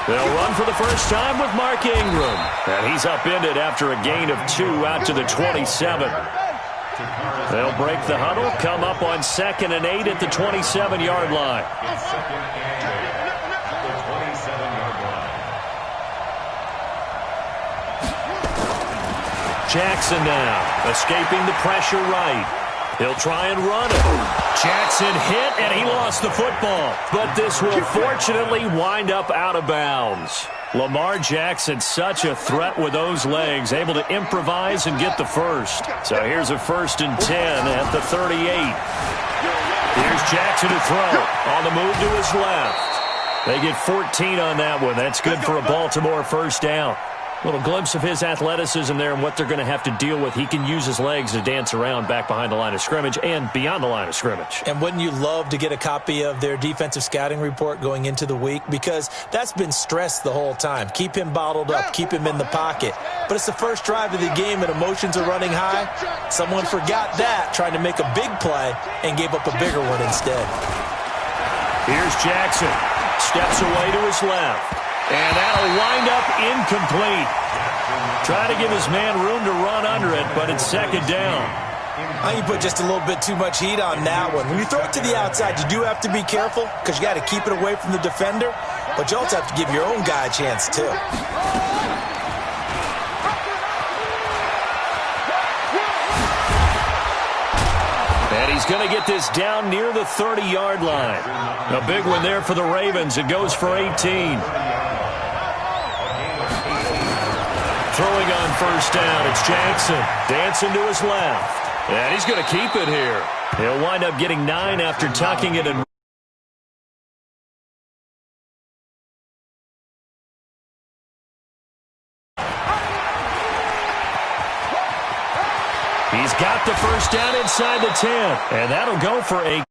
They'll run for the first time with Mark Ingram. And he's upended after a gain of 2 out to the 27. They'll break the huddle, come up on 2nd and 8 at the 27-yard line. Jackson now, escaping the pressure right. He'll try and run it. Jackson hit, and he lost the football. But this will fortunately wind up out of bounds. Lamar Jackson, such a threat with those legs, able to improvise and get the first. So here's a 1st and 10 at the 38. Here's Jackson to throw. On the move to his left. They get 14 on that one. That's good for a Baltimore first down. Little glimpse of his athleticism there and what they're going to have to deal with. He can use his legs to dance around back behind the line of scrimmage and beyond the line of scrimmage. And wouldn't you love to get a copy of their defensive scouting report going into the week? Because that's been stressed the whole time. Keep him bottled up. Keep him in the pocket. But it's the first drive of the game and emotions are running high. Someone forgot that, trying to make a big play, and gave up a bigger one instead. Here's Jackson. Steps away to his left. And that'll wind up incomplete. Try to give his man room to run under it, but it's 2nd down. I think you put just a little bit too much heat on that one. When you throw it to the outside, you do have to be careful because you got to keep it away from the defender, but you also have to give your own guy a chance too. And he's going to get this down near the 30-yard line. A big one there for the Ravens. It goes for 18. Throwing on 1st down, it's Jackson. Dancing to his left. And he's going to keep it here. He'll wind up getting 9 after tucking it and he's got the first down inside the 10. And that'll go for a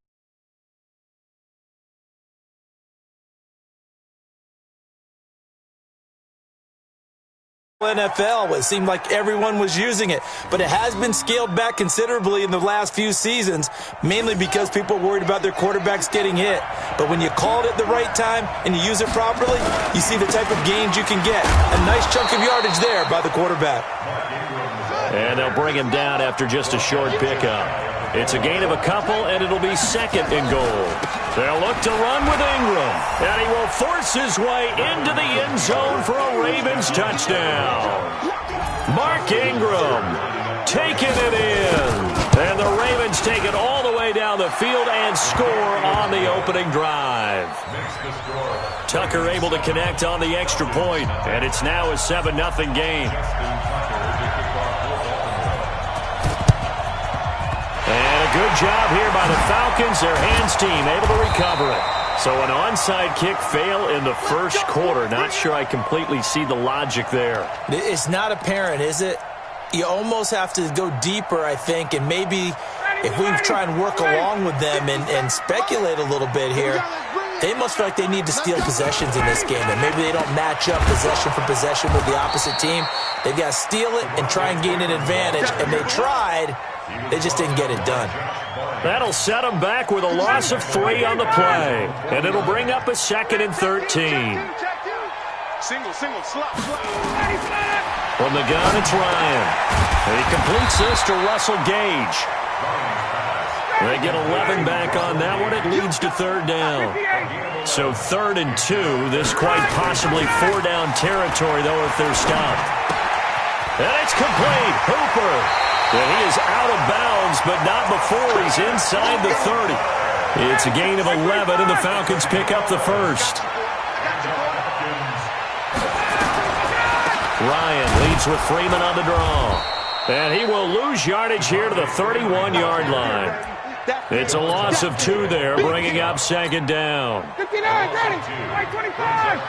NFL. It seemed like everyone was using it, but it has been scaled back considerably in the last few seasons, mainly because people are worried about their quarterbacks getting hit. But when you call it at the right time and you use it properly, you see the type of gains you can get. A nice chunk of yardage there by the quarterback. And they'll bring him down after just a short pickup. It's a gain of a couple, and it'll be 2nd and goal. They'll look to run with Ingram, and he will force his way into the end zone for a Ravens touchdown. Mark Ingram taking it in, and the Ravens take it all the way down the field and score on the opening drive. Tucker able to connect on the extra point, and it's now a 7-0 game. Good job here by the Falcons. Their hands team able to recover it. So an onside kick fail in the first quarter. Not sure I completely see the logic there. It's not apparent, is it? You almost have to go deeper, I think, and maybe if we try and work along with them and speculate a little bit here, they must feel like they need to steal possessions in this game, and maybe they don't match up possession for possession with the opposite team. They've got to steal it and try and gain an advantage, and they tried. They just didn't get it done. That'll set them back with a loss of 3 on the play. And it'll bring up a 2nd and 13. From the gun, it's Ryan. And he completes this to Russell Gage. They get 11 back on that one. It leads to 3rd down. So 3rd and 2. This quite possibly 4-down territory, though, if they're stopped. And it's complete. Hooper. And he is out of bounds, but not before he's inside the 30. It's a gain of 11, and the Falcons pick up the first. Ryan leads with Freeman on the draw. And he will lose yardage here to the 31-yard line. It's a loss of 2 there, bringing up 2nd down. 59, ready, 25.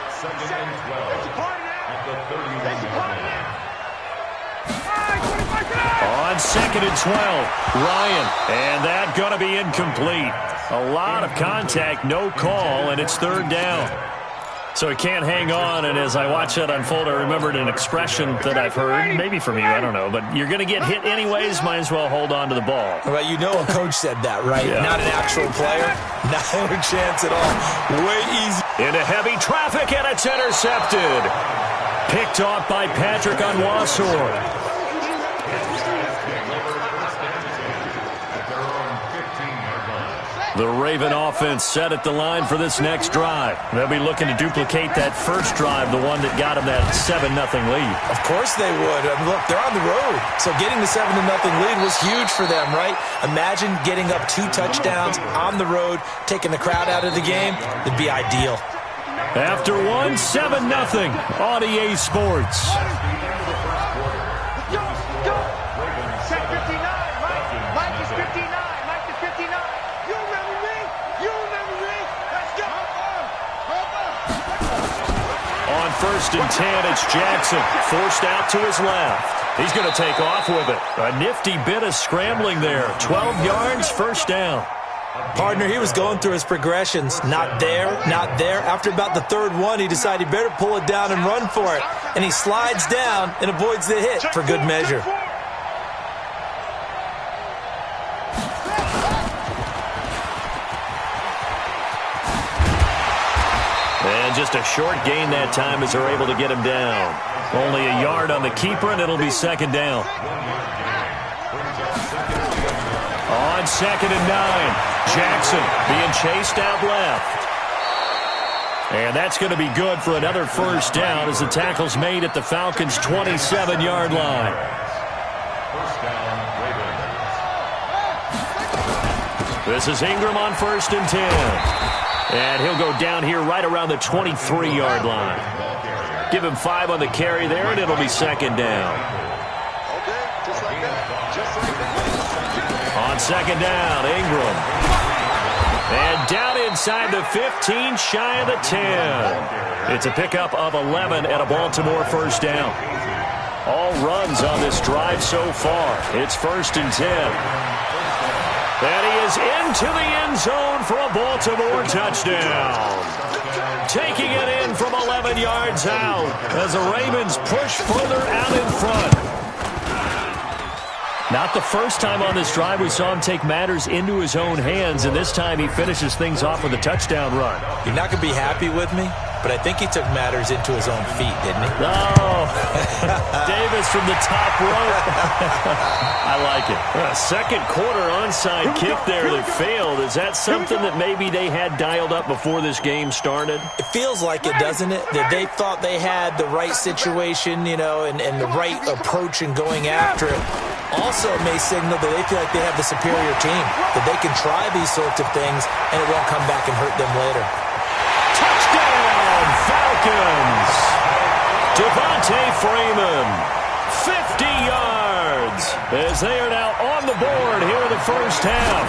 On 2nd and 12, Ryan, and that going to be incomplete. A lot of contact, no call, and it's 3rd down. So he can't hang on, and as I watch that unfold, I remembered an expression that I've heard, maybe from you, I don't know, but you're going to get hit anyways, might as well hold on to the ball. Well, you know a coach said that, right? Yeah. Not an actual player. Not a chance at all. Way easy. Into heavy traffic, and it's intercepted. Picked off by Patrick Onwuasor. The Raven offense set at the line for this next drive. They'll be looking to duplicate that first drive, the one that got them that 7-0 lead. Of course they would. I mean, look, they're on the road. So getting the 7-0 lead was huge for them, right? Imagine getting up 2 touchdowns on the road, taking the crowd out of the game. It'd be ideal. After 7-0 on EA Sports. First and 10, it's Jackson, forced out to his left. He's going to take off with it. A nifty bit of scrambling there. 12 yards, first down. Partner, he was going through his progressions. Not there, not there. After about the third one, he decided he better pull it down and run for it. And he slides down and avoids the hit for good measure. And just a short gain that time as they're able to get him down. Only a yard on the keeper, and it'll be second down. On 2nd and 9, Jackson being chased out left. And that's going to be good for another first down as the tackle's made at the Falcons' 27-yard line. This is Ingram on 1st and 10. And he'll go down here right around the 23-yard line. Give him 5 on the carry there, and it'll be second down. On 2nd down, Ingram. And down inside the 15, shy of the 10. It's a pickup of 11 and a Baltimore first down. All runs on this drive so far. It's 1st and 10. And he is into the end zone for a Baltimore touchdown. Taking it in from 11 yards out as the Ravens push further out in front. Not the first time on this drive we saw him take matters into his own hands, and this time he finishes things off with a touchdown run. You're not going to be happy with me, but I think he took matters into his own feet, didn't he? Oh, Davis from the top rope. I like it. A second quarter onside kick there that failed. Is that something that maybe they had dialed up before this game started? It feels like it, doesn't it? That they thought they had the right situation, you know, and the right approach in going after it. Also, it may signal that they feel like they have the superior team, that they can try these sorts of things, and it won't come back and hurt them later. Touchdown, Falcons! Devontae Freeman, 50 yards, as they are now on the board here in the first half.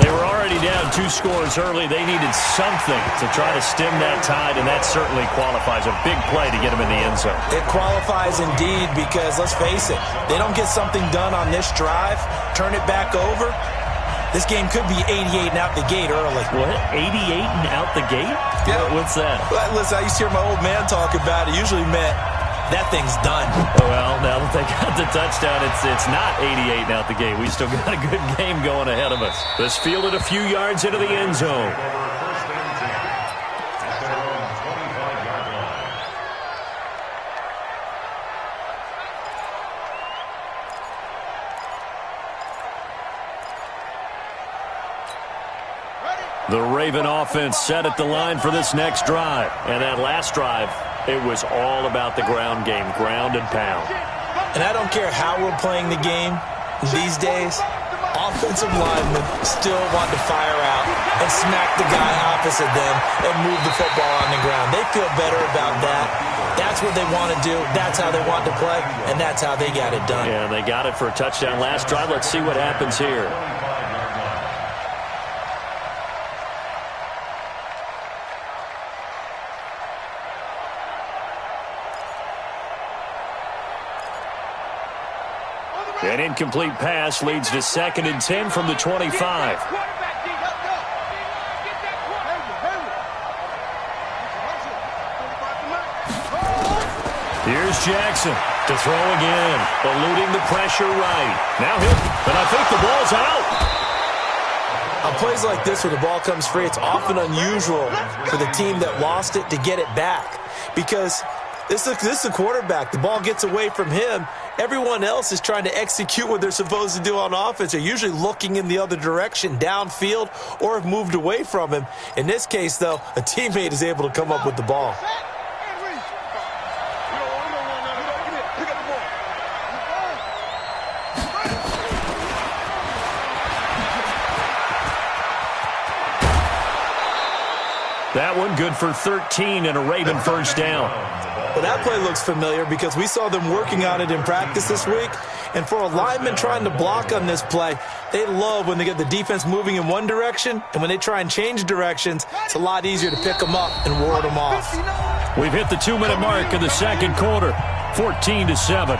They were already down 2 scores early. They needed something to try to stem that tide, and that certainly qualifies. A big play to get them in the end zone. It qualifies indeed because, let's face it, they don't get something done on this drive, turn it back over, this game could be 88 and out the gate early. What? 88 and out the gate? Yeah. What's that? Well, listen, I used to hear my old man talk about it. Usually meant that thing's done. Well, now that they got the touchdown, it's not 88 and out the gate. We still got a good game going ahead of us. This fielded a few yards into the end zone. The Raven offense set at the line for this next drive. And that last drive, it was all about the ground game, ground and pound. And I don't care how we're playing the game these days, offensive linemen still want to fire out and smack the guy opposite them and move the football on the ground. They feel better about that. That's what they want to do. That's how they want to play, and that's how they got it done. Yeah, they got it for a touchdown last drive. Let's see what happens here. An incomplete pass leads to 2nd and 10 from the 25. Here's Jackson to throw again, eluding the pressure right. Now and I think the ball's out. On plays like this where the ball comes free, it's often unusual for the team that lost it to get it back because this is a quarterback. The ball gets away from him. Everyone else is trying to execute what they're supposed to do on offense. They're usually looking in the other direction, downfield, or have moved away from him. In this case, though, a teammate is able to come up with the ball. That one good for 13 and a Raven first down. Well, that play looks familiar because we saw them working on it in practice this week. And for a lineman trying to block on this play, they love when they get the defense moving in one direction. And when they try and change directions, it's a lot easier to pick them up and ward them off. We've hit the 2-minute mark in the second quarter, 14-7.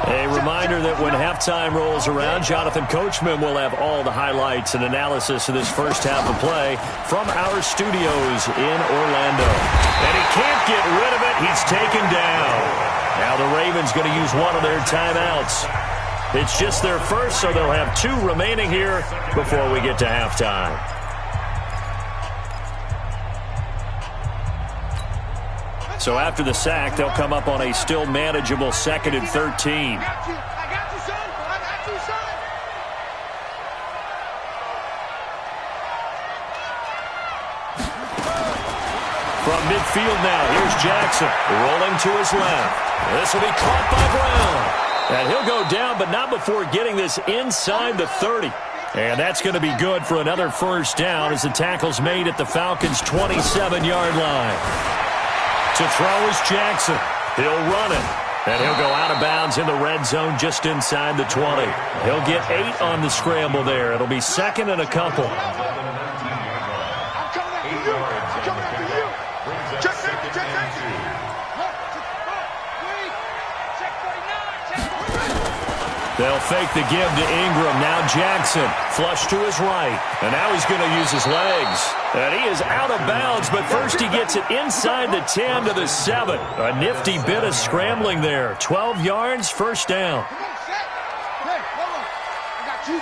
A reminder that when halftime rolls around, Jonathan Coachman will have all the highlights and analysis of this first half of play from our studios in Orlando. And he can't get rid of it. He's taken down. Now the Ravens going to use one of their timeouts. It's just their first, so they'll have 2 remaining here before we get to halftime. So after the sack, they'll come up on a still manageable 2nd and 13. I got you, son. I got you, son. From midfield now, here's Jackson rolling to his left. This will be caught by Brown. And he'll go down, but not before getting this inside the 30. And that's going to be good for another first down as the tackle's made at the Falcons' 27-yard line. To throw is Jackson. He'll run it. And he'll go out of bounds in the red zone just inside the 20. He'll get 8 on the scramble there. It'll be 2nd and a couple. I'm coming after you. I'm coming after you. Check safety. Check safety. Check 49. They'll fake the give to Ingram. Now Jackson, flush to his right. And now he's going to use his legs. And he is out of bounds, but first he gets it inside the 10 to the 7. A nifty bit of scrambling there. 12 yards, first down. Come on, set. Hey, hold on. I got you.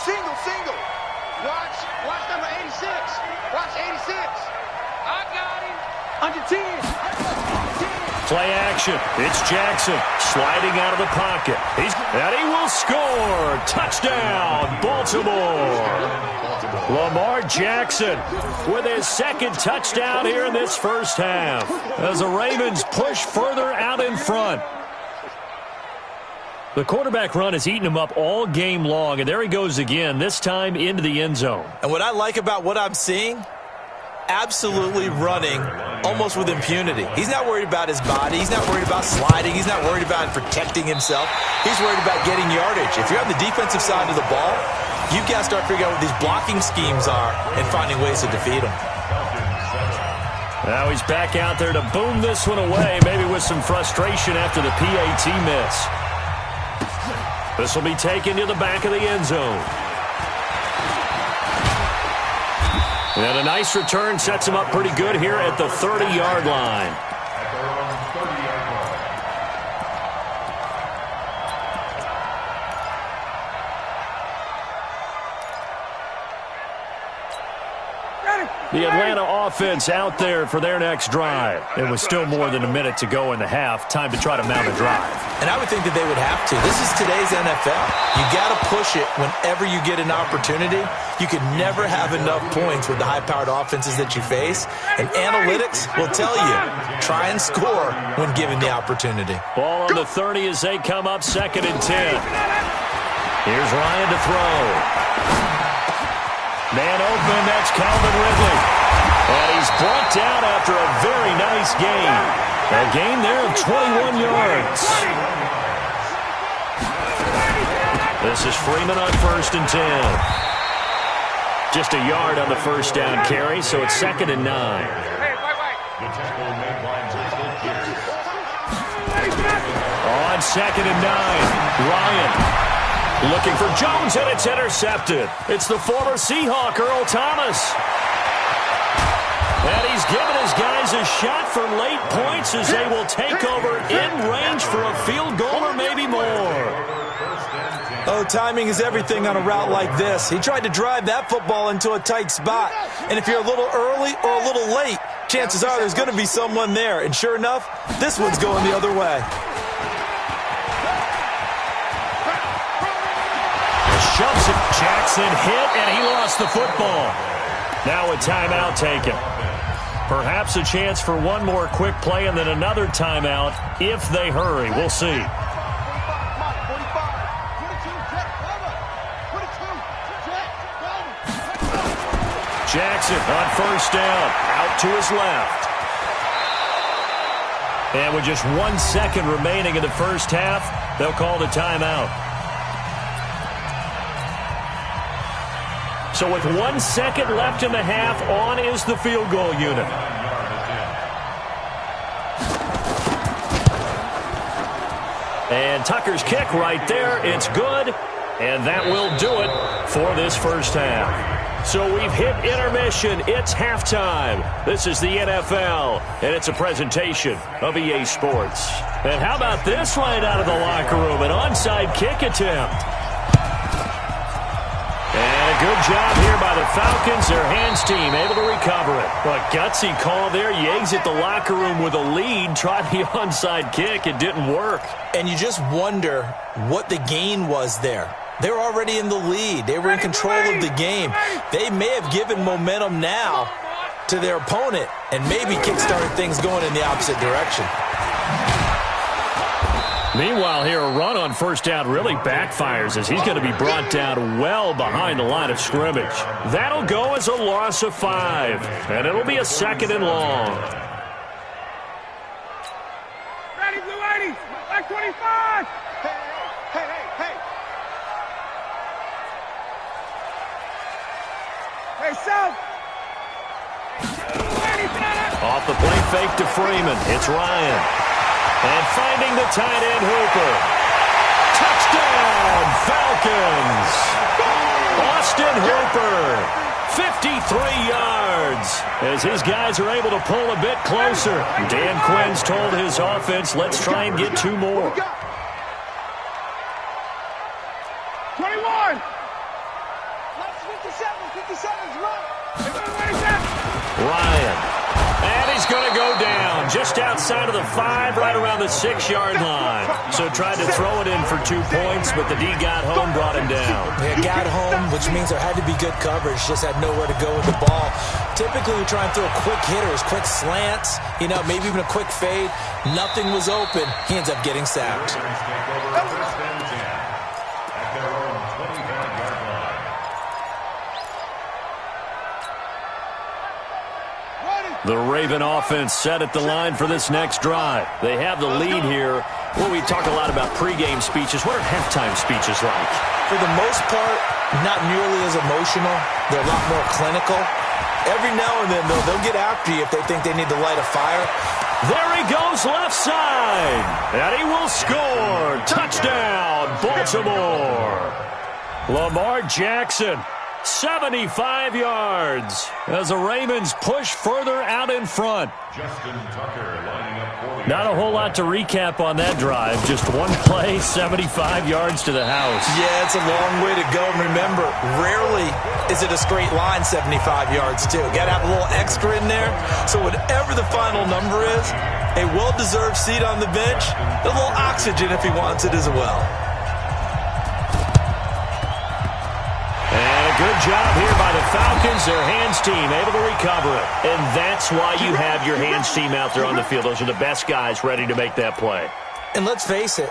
Single. Watch number 86. Watch 86. I got him. Under 10. Play action. It's Jackson sliding out of the pocket. And he will score. Touchdown, Baltimore. Lamar Jackson with his 2nd touchdown here in this first half as the Ravens push further out in front. The quarterback run has eaten him up all game long, and there he goes again, this time into the end zone. And what I like about what I'm seeing, absolutely running almost with impunity. He's not worried about his body. He's not worried about sliding. He's not worried about protecting himself. He's worried about getting yardage. If you're on the defensive side of the ball, you've got to start figuring out what these blocking schemes are and finding ways to defeat them. Now he's back out there to boom this one away, maybe with some frustration after the PAT miss. This will be taken to the back of the end zone. And a nice return sets him up pretty good here at the 30-yard line. The Atlanta offense out there for their next drive. It was still more than a minute to go in the half. Time to try to mount a drive. And I would think that they would have to. This is today's NFL. You got to push it whenever you get an opportunity. You can never have enough points with the high-powered offenses that you face. And analytics will tell you, try and score when given the opportunity. Ball on the 30 as they come up 2nd and 10. Here's Ryan to throw. Man open, that's Calvin Ridley. And he's brought down after a very nice gain. A gain there of 21 yards. This is Freeman on 1st and 10. Just a yard on the first down carry, so it's 2nd and 9. On 2nd and 9, Ryan. Looking for Jones, and it's intercepted. It's the former Seahawk, Earl Thomas. And he's given his guys a shot for late points as they will take over in range for a field goal or maybe more. Oh, timing is everything on a route like this. He tried to drive that football into a tight spot. And if you're a little early or a little late, chances are there's going to be someone there. And sure enough, this one's going the other way. Shoves it. Jackson hit, and he lost the football. Now a timeout taken. Perhaps a chance for one more quick play and then another timeout if they hurry. We'll see. Jackson on first down, out to his left. And with just 1 second remaining in the first half, they'll call the timeout. So with 1 second left in the half, on is the field goal unit. And Tucker's kick right there. It's good. And that will do it for this first half. So we've hit intermission. It's halftime. This is the NFL, and it's a presentation of EA Sports. And how about this right out of the locker room? An onside kick attempt. And a good job here by the Falcons. Their hands team able to recover it. Well, a gutsy call there. You exit the locker room with a lead. Tried the onside kick. It didn't work. And you just wonder what the gain was there. They're already in the lead. They were in control of the game. They may have given momentum now to their opponent and maybe kickstarted things going in the opposite direction. Meanwhile, here, a run on first down really backfires as he's going to be brought down well behind the line of scrimmage. That'll go as a loss of 5, and it'll be a 2nd and long. Ready, blue 80s, back 25. Hey. Hey, South. Off the play fake to Freeman. It's Ryan. And finding the tight end Hooper. Touchdown, Falcons. Austin Hooper, 53 yards. As his guys are able to pull a bit closer. Dan Quinn's told his offense, let's try and get 2 more. 21. 57's Ryan. And he's going to go down just outside of the 5, right around the 6-yard line. So tried to throw it in for 2 points, but the D got home, brought him down. They got home, which means there had to be good coverage. Just had nowhere to go with the ball. Typically, we try and throw quick hitters, quick slants, maybe even a quick fade. Nothing was open. He ends up getting sacked. The Raven offense set at the line for this next drive. They have the lead here. Well, we talk a lot about pregame speeches. What are halftime speeches like? For the most part, not nearly as emotional. They're a lot more clinical. Every now and then, though, they'll get after you if they think they need to light a fire. There he goes left side. And he will score. Touchdown, Baltimore. Lamar Jackson. 75 yards as the Ravens push further out in front. Not a whole lot to recap on that drive. Just one play, 75 yards to the house. Yeah, it's a long way to go. Remember, rarely is it a straight line 75 yards, too. Got to have a little extra in there. So whatever the final number is, a well-deserved seat on the bench, a little oxygen if he wants it as well. Good job here by the Falcons. Their hands team able to recover it. And that's why you have your hands team out there on the field. Those are the best guys ready to make that play. And let's face it,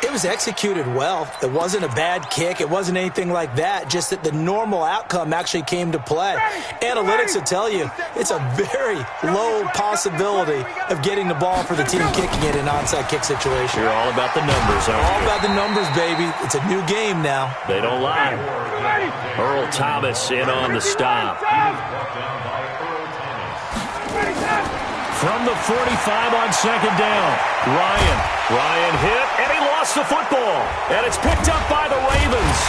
it was executed well. It wasn't a bad kick. It wasn't anything like that. Just that the normal outcome actually came to play. Analytics will tell you it's a very low possibility of getting the ball for the team kicking it in an onside kick situation. You're all about the numbers, aren't you? All about the numbers, baby. It's a new game now. They don't lie. Earl Thomas in on the stop. From the 45 on second down. Ryan hit, and he lost the football. And it's picked up by the Ravens.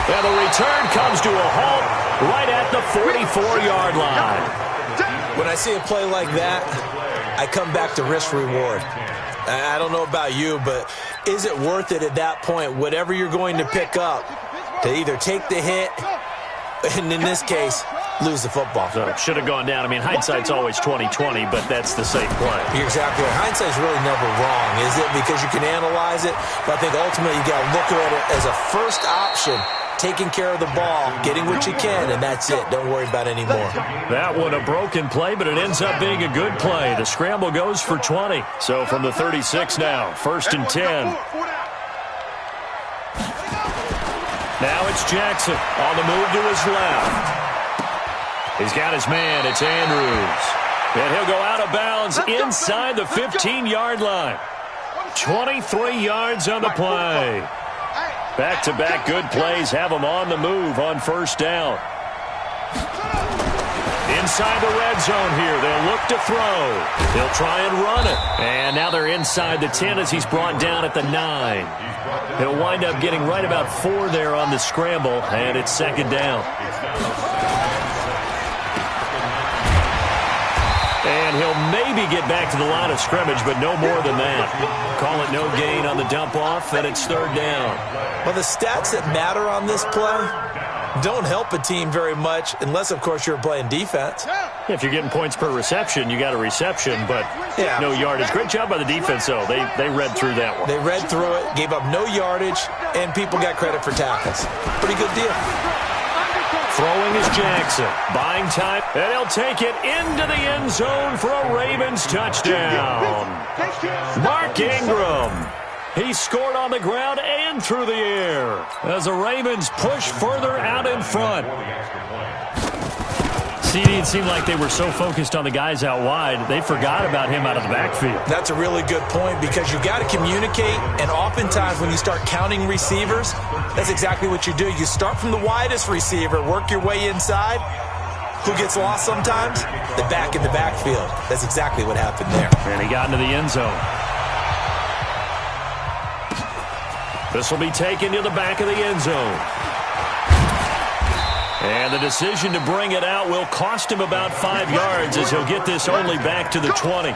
And the return comes to a halt right at the 44-yard line. When I see a play like that, I come back to risk-reward. I don't know about you, but is it worth it at that point, whatever you're going to pick up, to either take the hit, and in this case, lose the football? So it should have gone down. I mean, hindsight's always 20/20, but that's the safe play. You're exactly right. Hindsight's really never wrong, is it? Because you can analyze it, but I think ultimately you got to look at it as a first option, taking care of the ball, getting what you can, and that's it. Don't worry about any more. That one a broken play, but it ends up being a good play. The scramble goes for 20. So from the 36 now, 1st and 10. Now it's Jackson on the move to his left. He's got his man. It's Andrews. And he'll go out of bounds inside the 15-yard line. 23 yards on the play. Back-to-back good plays have them on the move on 1st down. Inside the red zone here. They'll look to throw. He'll try and run it. And now they're inside the 10 as he's brought down at the 9. He'll wind up getting right about 4 there on the scramble, and it's 2nd down. And he'll maybe get back to the line of scrimmage, but no more than that. Call it no gain on the dump-off, and it's 3rd down. Well, the stats that matter on this play don't help a team very much unless, of course, you're playing defense. If you're getting points per reception, you got a reception, but no yardage. Great job by the defense, though. They read through that one. They read through it, gave up no yardage, and people got credit for tackles. Pretty good deal. Throwing is Jackson. Buying time, and he'll take it into the end zone for a Ravens touchdown. Mark Ingram. He scored on the ground and through the air as the Ravens push further out in front. It seemed like they were so focused on the guys out wide, they forgot about him out of the backfield. That's a really good point because you got to communicate, and oftentimes when you start counting receivers, that's exactly what you do. You start from the widest receiver, work your way inside. Who gets lost sometimes? The back in the backfield. That's exactly what happened there. And he got into the end zone. This will be taken to the back of the end zone. And the decision to bring it out will cost him about 5 yards as he'll get this only back to the 20.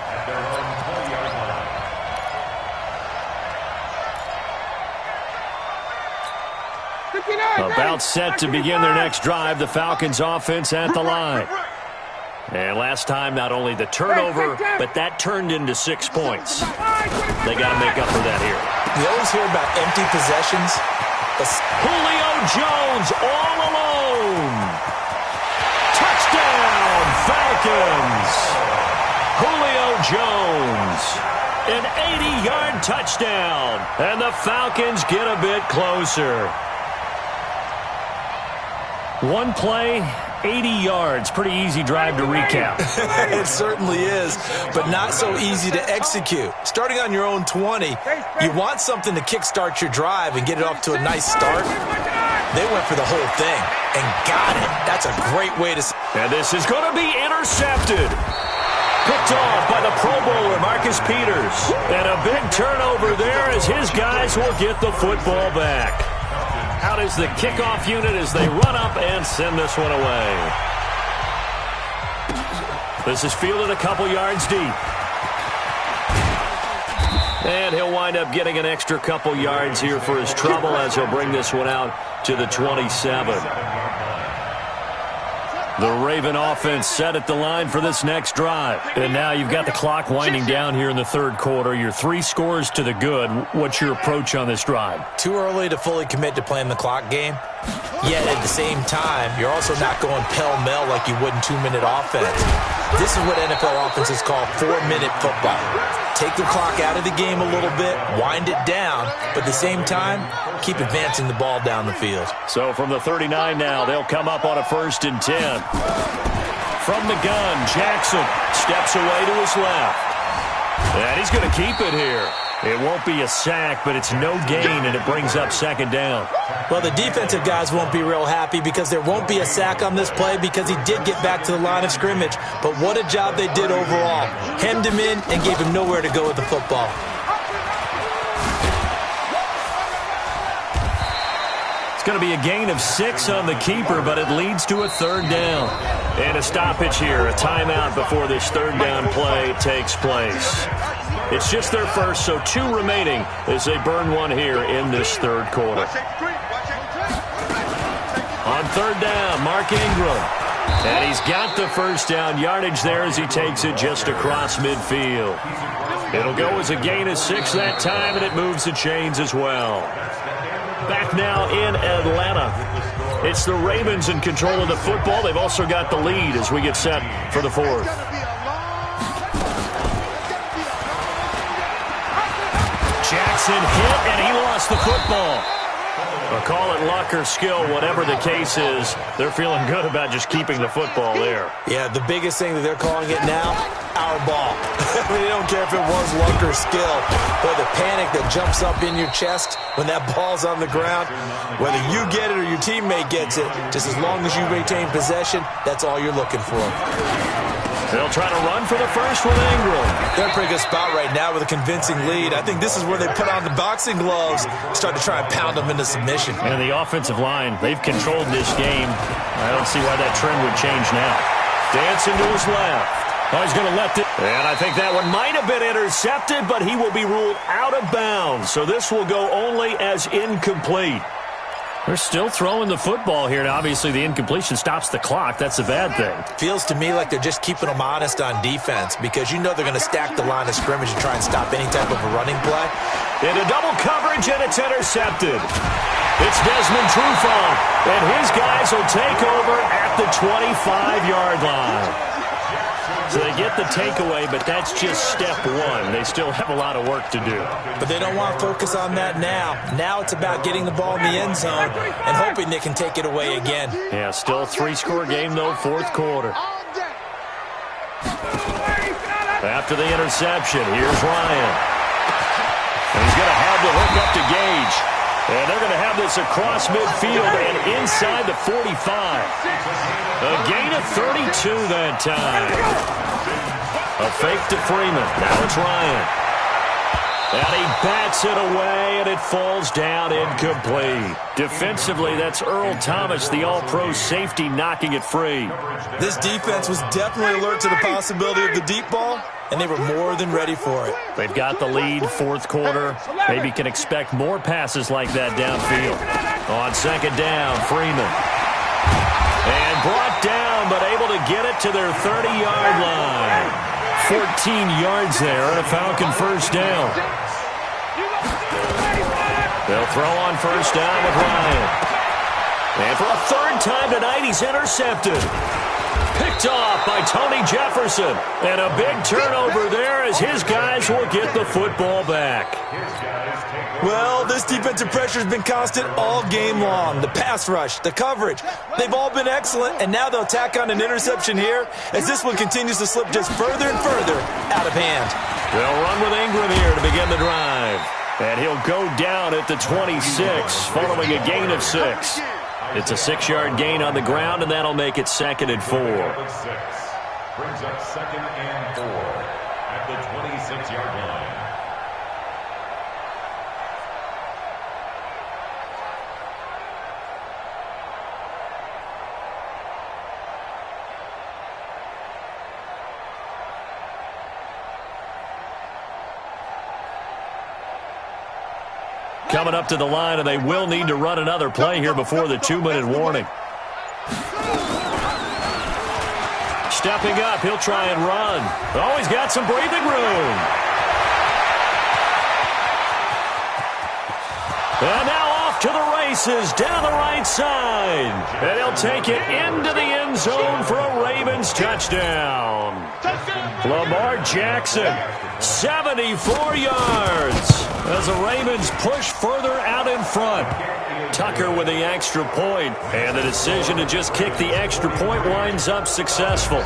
About set to begin their next drive, the Falcons offense at the line. And last time, not only the turnover, but that turned into 6 points. They got to make up for that here. You always hear about empty possessions. Julio Jones all alone. Touchdown, Falcons. Julio Jones. An 80-yard touchdown. And the Falcons get a bit closer. One play, 80 yards. Pretty easy drive to recap. It certainly is, but not so easy to execute. Starting on your own 20, you want something to kickstart your drive and get it off to a nice start. They went for the whole thing and got it. That's a great way to... And this is going to be intercepted. Picked off by the Pro Bowler, Marcus Peters. And a big turnover there as his guys will get the football back. Out is the kickoff unit as they run up and send this one away. This is fielded a couple yards deep. And he'll wind up getting an extra couple yards here for his trouble as he'll bring this one out to the 27. The Raven offense set at the line for this next drive. And now you've got the clock winding down here in the 3rd quarter. You're 3 scores to the good. What's your approach on this drive? Too early to fully commit to playing the clock game. Yet at the same time, you're also not going pell-mell like you would in 2-minute offense. This is what NFL offenses call 4-minute football. Take the clock out of the game a little bit, wind it down, but at the same time, keep advancing the ball down the field. So from the 39 now, they'll come up on a 1st and 10. From the gun, Jackson steps away to his left. And he's going to keep it here. It won't be a sack, but it's no gain, and it brings up second down. Well, the defensive guys won't be real happy because there won't be a sack on this play because he did get back to the line of scrimmage. But what a job they did overall. Hemmed him in and gave him nowhere to go with the football. It's going to be a gain of 6 on the keeper, but it leads to a third down. And a stoppage here, a timeout before this third down play takes place. It's just their first, so 2 remaining as they burn one here in this third quarter. On third down, Mark Ingram. And he's got the first down yardage there as he takes it just across midfield. It'll go as a gain of 6 that time, and it moves the chains as well. Back now in Atlanta. It's the Ravens in control of the football. They've also got the lead as we get set for the fourth. Jackson hit, and he lost the football. Well, call it luck or skill, whatever the case is, they're feeling good about just keeping the football there. Yeah, the biggest thing that they're calling it now, our ball. I mean, they don't care if it was luck or skill, but the panic that jumps up in your chest when that ball's on the ground, whether you get it or your teammate gets it, just as long as you retain possession, that's all you're looking for. They'll try to run for the first with Ingram. They're in a pretty good spot right now with a convincing lead. I think this is where they put on the boxing gloves, start to try and pound them into submission. And the offensive line, they've controlled this game. I don't see why that trend would change now. Dancing to his left. Oh, he's going to let it. And I think that one might have been intercepted, but he will be ruled out of bounds. So this will go only as incomplete. They're still throwing the football here, and obviously the incompletion stops the clock. That's a bad thing. Feels to me like they're just keeping them honest on defense because you know they're going to stack the line of scrimmage and try and stop any type of a running play. Into double coverage, and it's intercepted. It's Desmond Trufant, and his guys will take over at the 25-yard line. So they get the takeaway, but that's just step one. They still have a lot of work to do. But they don't want to focus on that now. Now it's about getting the ball in the end zone and hoping they can take it away again. Yeah, still a 3-score game, though, fourth quarter. After the interception, here's Ryan. And he's going to have the hook up to Gage. And they're going to have this across midfield and inside the 45. A gain of 32 that time. A fake to Freeman. Now it's Ryan. And he bats it away, and it falls down incomplete. Defensively, that's Earl Thomas, the all-pro safety, knocking it free. This defense was definitely alert to the possibility of the deep ball, and they were more than ready for it. They've got the lead, fourth quarter. Maybe can expect more passes like that downfield. On second down, Freeman. And brought down, but able to get it to their 30-yard line. 14 yards there and a Falcon first down. They'll throw on first down with Ryan. And for a third time tonight, he's intercepted. Picked off by Tony Jefferson. And a big turnover there as his guys will get the football back. Well, this defensive pressure has been constant all game long. The pass rush, the coverage, they've all been excellent, and now they'll tack on an interception here as this one continues to slip just further and further out of hand. They'll run with Ingram here to begin the drive. And he'll go down at the 26 following a gain of 6. It's a 6-yard gain on the ground, and that'll make it 2nd and 4. Brings up 2nd and 4 at the 26-yard line. Coming up to the line, and they will need to run another play here before the 2-minute warning. Stepping up, he'll try and run. Oh, he's got some breathing room. And now off to the races down the right side. And he'll take it into the end zone for a Ravens touchdown. Lamar Jackson, 74 yards as the Ravens push further out in front. Tucker with the extra point, and the decision to just kick the extra point winds up successful.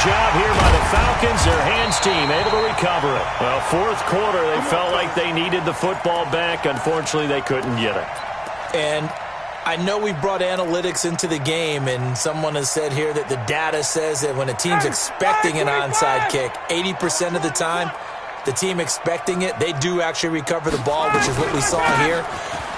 job here by the Falcons. Their hands team able to recover it. Well, fourth quarter, they felt like they needed the football back. Unfortunately, they couldn't get it. And I know we brought analytics into the game, and someone has said here that the data says that when a team's expecting an onside kick, 80% of the time, the team expecting it, they do actually recover the ball, which is what we saw here.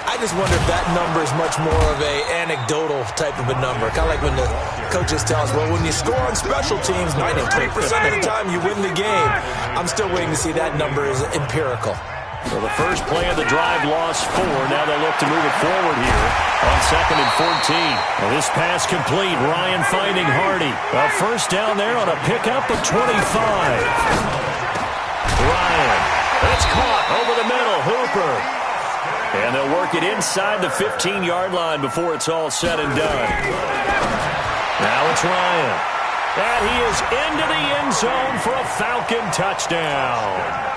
I just wonder if that number is much more of a anecdotal type of a number. Kind of like when the coaches tell us, well, when you score on special teams, 93% of the time you win the game. I'm still waiting to see that number is empirical. Well, the first play of the drive lost 4. Now they look to move it forward here on 2nd and 14. Well, this pass complete. Ryan finding Hardy. Well, first down there on a pickup of 25. Ryan. That's caught over the middle. Hooper. And they'll work it inside the 15-yard line before it's all said and done. Now it's Ryan. And he is into the end zone for a Falcon touchdown.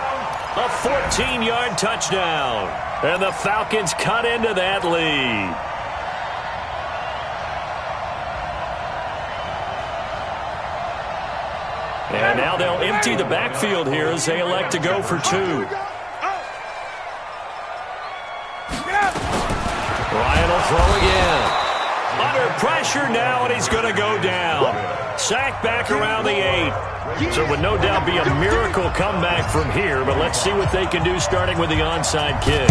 A 14-yard touchdown. And the Falcons cut into that lead. And now they'll empty the backfield here as they elect to go for 2. Ryan will throw again. Under pressure now, and he's going to go down. Sacked back around the 8. So it would no doubt be a miracle comeback from here, but let's see what they can do starting with the onside kick.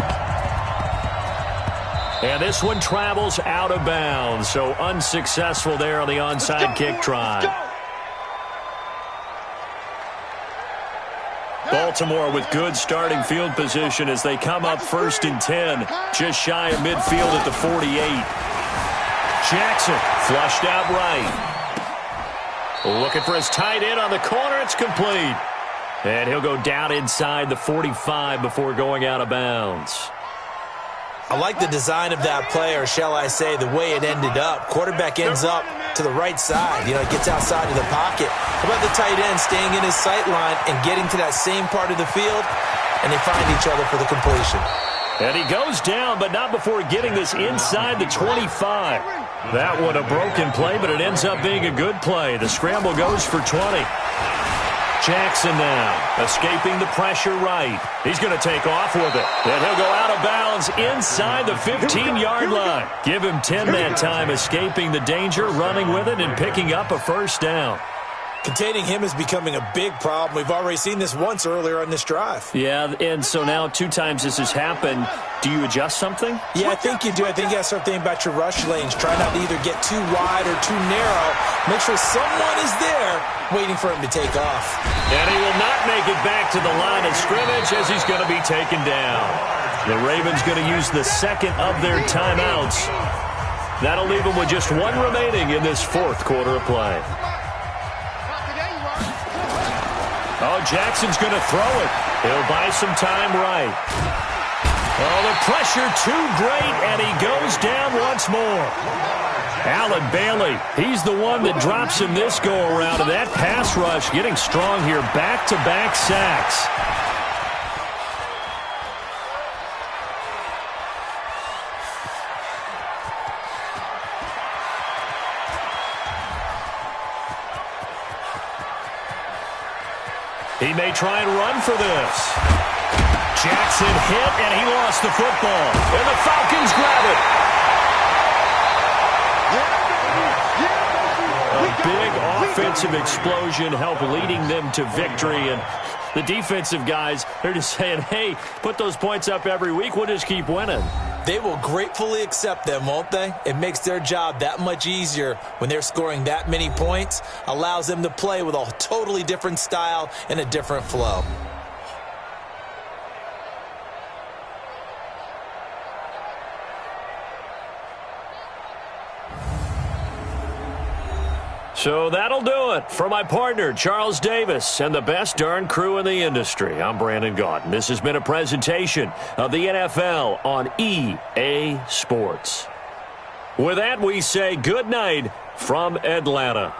And this one travels out of bounds, so unsuccessful there on the onside kick try. Baltimore with good starting field position as they come up 1st and 10, just shy of midfield at the 48. Jackson flushed out right. Looking for his tight end on the corner. It's complete. And he'll go down inside the 45 before going out of bounds. I like the design of that play, or shall I say the way it ended up. Quarterback ends up to the right side. It gets outside of the pocket. How about the tight end staying in his sight line and getting to that same part of the field, and they find each other for the completion. And he goes down, but not before getting this inside the 25. That one a broken play, but it ends up being a good play. The scramble goes for 20. Jackson now, escaping the pressure right. He's going to take off with it. And he'll go out of bounds inside the 15-yard line. Give him 10 that time, escaping the danger, running with it, and picking up a first down. Containing him is becoming a big problem. We've already seen this once earlier on this drive. Yeah, and so now 2 times this has happened. Do you adjust something? Yeah, I think you do. I think you have to start thinking about your rush lanes. Try not to either get too wide or too narrow. Make sure someone is there waiting for him to take off. And he will not make it back to the line of scrimmage as he's going to be taken down. The Ravens going to use the second of their timeouts. That'll leave them with just 1 remaining in this 4th quarter of play. Oh, Jackson's going to throw it. He'll buy some time right. Oh, the pressure too great, and he goes down once more. Allen Bailey, he's the one that drops him this go-around, and that pass rush getting strong here. Back-to-back sacks. He may try and run for this. Jackson hit, and he lost the football. And the Falcons grab it. A big offensive explosion helped leading them to victory. And the defensive guys, they're just saying, hey, put those points up every week. We'll just keep winning. They will gratefully accept them, won't they? It makes their job that much easier when they're scoring that many points. Allows them to play with a totally different style and a different flow. So that'll do it for my partner, Charles Davis, and the best darn crew in the industry. I'm Brandon Gaudin. This has been a presentation of the NFL on EA Sports. With that, we say good night from Atlanta.